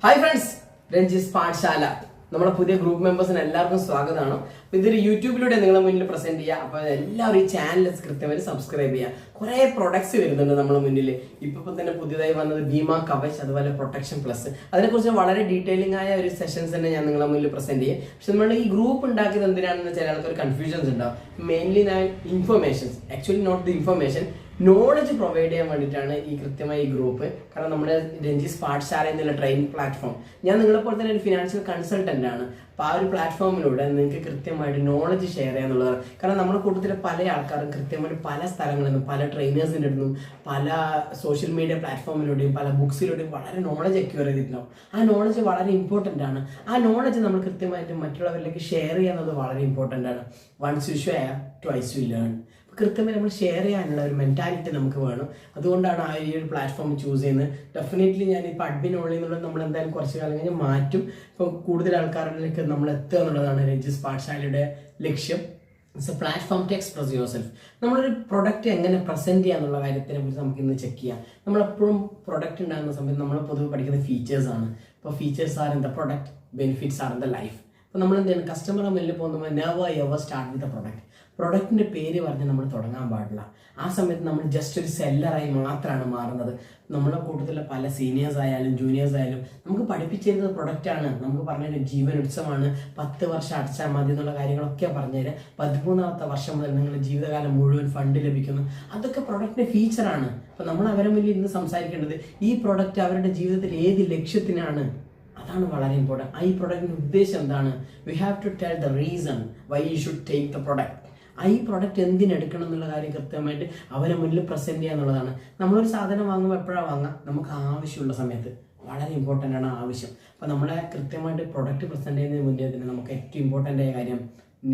Hi friends, Ranji's പാഠശാല നമ്മുടെ പുതിയ group മെമ്പേഴ്സിന് എല്ലാവർക്കും സ്വാഗതമാണ്. അപ്പോൾ ഇതൊരു യൂട്യൂബിലൂടെ നിങ്ങളുടെ മുന്നിൽ പ്രസന്റ് ചെയ്യുക. അപ്പോൾ എല്ലാവരും ഈ ചാനൽ കൃത്യമായി സബ്സ്ക്രൈബ് ചെയ്യുക. കുറേ പ്രൊഡക്ട്സ് വരുന്നുണ്ട് നമ്മുടെ മുന്നിൽ. ഇപ്പം തന്നെ പുതിയതായി വന്നത് ഭീമ കവച്, അതുപോലെ പ്രൊട്ടക്ഷൻ പ്ലസ്. അതിനെക്കുറിച്ച് വളരെ ഡീറ്റെയിലിംഗ് ആയ ഒരു സെഷൻസ് തന്നെ ഞാൻ നിങ്ങളുടെ മുന്നിൽ പ്രസന്റ് ചെയ്യും. പക്ഷെ നമ്മുടെ ഈ ഗ്രൂപ്പ് ഉണ്ടാക്കിയത് എന്തിനാണെന്ന് ചില ആൾക്കൊരു കൺഫ്യൂഷൻസ് ഉണ്ടാവും. മെയിൻലി ഞാൻ informations, actually not the information, knowledge provide ചെയ്യാൻ വേണ്ടിയിട്ടാണ് ഈ കൃത്യമായി ഈ ഗ്രൂപ്പ്. കാരണം നമ്മുടെ രഞ്ജിസ് പാഠശാല എന്നുള്ള ട്രെയിനിങ് പ്ലാറ്റ്ഫോം, ഞാൻ നിങ്ങളെപ്പോലെ തന്നെ ഒരു ഫിനാൻഷ്യൽ കൺസൾട്ടൻ്റ് ആണ്. അപ്പോൾ ആ ഒരു പ്ലാറ്റ്ഫോമിലൂടെ നിങ്ങൾക്ക് കൃത്യമായിട്ട് നോളജ് ഷെയർ ചെയ്യുക എന്നുള്ളതാണ്. കാരണം നമ്മുടെ കൂട്ടത്തിലെ പല ആൾക്കാരും കൃത്യമായിട്ട് പല സ്ഥലങ്ങളിൽ നിന്നും, പല ട്രെയിനേഴ്സിൻ്റെ അടുത്തും, പല സോഷ്യൽ മീഡിയ പ്ലാറ്റ്ഫോമിലൂടെയും പല ബുക്സിലൂടെയും വളരെ നോളജ് അക്യൂർ ചെയ്തിട്ടുണ്ടാവും. ആ നോളജ് വളരെ ഇമ്പോർട്ടൻ്റ് ആണ്. ആ നോളജ് നമ്മൾ കൃത്യമായിട്ട് മറ്റുള്ളവരിലേക്ക് ഷെയർ ചെയ്യുന്നത് വളരെ ഇമ്പോർട്ടൻ്റ് ആണ്. Once you share twice you learn. കൃത്യമായി നമ്മൾ ഷെയർ ചെയ്യാനുള്ള ഒരു മെൻറ്റാലിറ്റി നമുക്ക് വേണം. അതുകൊണ്ടാണ് ആ ഈ ഒരു പ്ലാറ്റ്ഫോം ചൂസ് ചെയ്യുന്നത്. ഡെഫിനറ്റ്ലി ഞാനിപ്പോൾ അഡ്മിൻ ഓൺലി എന്നുള്ളത് നമ്മൾ എന്തായാലും കുറച്ച് കാലം കഴിഞ്ഞ് മാറ്റും. ഇപ്പോൾ കൂടുതൽ ആൾക്കാരിലേക്ക് നമ്മൾ എത്തുക എന്നുള്ളതാണ് രഞ്ജിസ് പാഠശാലയുടെ ലക്ഷ്യം. It's a platform to express yourself. നമ്മളൊരു പ്രൊഡക്റ്റ് എങ്ങനെ പ്രസൻറ്റ് ചെയ്യുക എന്നുള്ള കാര്യത്തിനെ കുറിച്ച് നമുക്ക് ഇന്ന് ചെക്ക് ചെയ്യാം. നമ്മളെപ്പോഴും പ്രൊഡക്റ്റ് ഉണ്ടാകുന്ന സമയത്ത് നമ്മൾ പൊതുവെ പഠിക്കുന്ന ഫീച്ചേഴ്സാണ്. ഇപ്പോൾ features are in the product, benefits are in the life. അപ്പോൾ നമ്മൾ എന്താണ് കസ്റ്റമറെ മുന്നിൽ പോകുമ്പോൾ never ever start with a product. പ്രൊഡക്റ്റിൻ്റെ പേര് പറഞ്ഞ് നമ്മൾ തുടങ്ങാൻ പാടില്ല. ആ സമയത്ത് നമ്മൾ ജസ്റ്റ് ഒരു സെല്ലറായി മാത്രമാണ് മാറുന്നത്. നമ്മുടെ കൂട്ടത്തിലെ പല സീനിയേഴ്സ് ആയാലും ജൂനിയേഴ്സ് ആയാലും നമുക്ക് പഠിപ്പിച്ചിരുന്നത് പ്രൊഡക്റ്റാണ്. നമുക്ക് പറഞ്ഞുതരും ജീവൻ ഉത്സവമാണ്, 10 വർഷം അടച്ചാൽ മതി എന്നുള്ള കാര്യങ്ങളൊക്കെ പറഞ്ഞുതരാം. 13ാമത്തെ വർഷം മുതൽ നിങ്ങളുടെ ജീവിതകാലം മുഴുവൻ ഫണ്ട് ലഭിക്കുന്നു. അതൊക്കെ പ്രൊഡക്റ്റിൻ്റെ ഫീച്ചറാണ്. അപ്പോൾ നമ്മൾ അവരെ മുന്നിൽ ഇന്ന് സംസാരിക്കേണ്ടത് ഈ പ്രൊഡക്റ്റ് അവരുടെ ജീവിതത്തിൽ ഏത് ലക്ഷ്യത്തിനാണ്, അതാണ് വളരെ ഇമ്പോർട്ടൻറ്റ്. ഈ പ്രൊഡക്റ്റിൻ്റെ ഉദ്ദേശം എന്താണ്? We have to tell the reason why you should take the product. ഈ പ്രൊഡക്റ്റ് എന്തിനെടുക്കണം എന്നുള്ള കാര്യം കൃത്യമായിട്ട് അവരെ മുന്നിൽ പ്രസൻറ്റ് ചെയ്യുക എന്നുള്ളതാണ്. നമ്മളൊരു സാധനം വാങ്ങുമ്പോൾ എപ്പോഴാണ് വാങ്ങുക? നമുക്ക് ആവശ്യമുള്ള സമയത്ത്. വളരെ ഇമ്പോർട്ടൻ്റ് ആണ് ആവശ്യം. അപ്പോൾ നമ്മളെ കൃത്യമായിട്ട് പ്രൊഡക്റ്റ് പ്രസൻറ്റ് ചെയ്യുന്നതിന് മുന്നേ തന്നെ നമുക്ക് ഏറ്റവും ഇമ്പോർട്ടൻ്റ് ആയ കാര്യം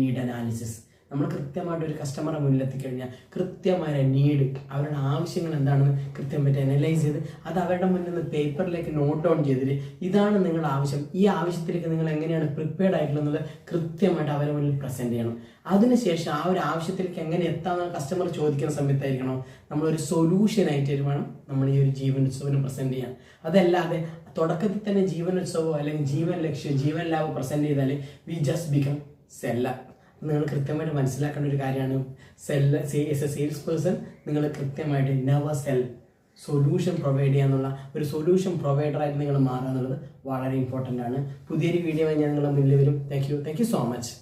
നീഡ് അനാലിസിസ്. നമ്മൾ കൃത്യമായിട്ട് ഒരു കസ്റ്റമറെ മുന്നിലെത്തിക്കഴിഞ്ഞാൽ കൃത്യമായ നീഡ്, അവരുടെ ആവശ്യങ്ങൾ എന്താണെന്ന് കൃത്യമായിട്ട് അനലൈസ് ചെയ്ത് അത് അവരുടെ മുന്നിൽ നിന്ന് പേപ്പറിലേക്ക് നോട്ട് ഡൗൺ ചെയ്തിട്ട് ഇതാണ് നിങ്ങളുടെ ആവശ്യം, ഈ ആവശ്യത്തിലേക്ക് നിങ്ങൾ എങ്ങനെയാണ് പ്രിപ്പയർഡ് ആയിട്ടുള്ളത് കൃത്യമായിട്ട് അവരുടെ മുന്നിൽ പ്രസൻറ്റ് ചെയ്യണം. അതിനുശേഷം ആ ഒരു ആവശ്യത്തിലേക്ക് എങ്ങനെ എത്താമെന്ന് കസ്റ്റമർ ചോദിക്കുന്ന സമയത്തായിരിക്കണം നമ്മളൊരു സൊല്യൂഷനായിട്ട് വേണം നമ്മൾ ഈ ഒരു ജീവൻ ഉത്സവം പ്രസൻറ്റ് ചെയ്യാൻ. അതല്ലാതെ തുടക്കത്തിൽ തന്നെ ജീവൻ ഉത്സവമോ അല്ലെങ്കിൽ ജീവൻ ലക്ഷ്യം, ജീവൻ ലാഭം പ്രസൻറ്റ് ചെയ്താൽ വി ജസ്റ്റ് ബിക്കം സെല്ലർ. നിങ്ങൾ കൃത്യമായിട്ട് മനസ്സിലാക്കേണ്ട ഒരു കാര്യമാണ്, എസ് എ സെയിൽസ് പേഴ്സൺ നിങ്ങൾ കൃത്യമായിട്ട് നെവർ സെൽ, സൊല്യൂഷൻ പ്രൊവൈഡ് ചെയ്യാന്നുള്ള ഒരു സൊല്യൂഷൻ പ്രൊവൈഡറായിട്ട് നിങ്ങൾ മാറുക എന്നുള്ളത് വളരെ ഇമ്പോർട്ടൻ്റ് ആണ്. പുതിയൊരു വീഡിയോ ഞാൻ നിങ്ങളുടെ മുന്നിൽ വരും. Thank you so much.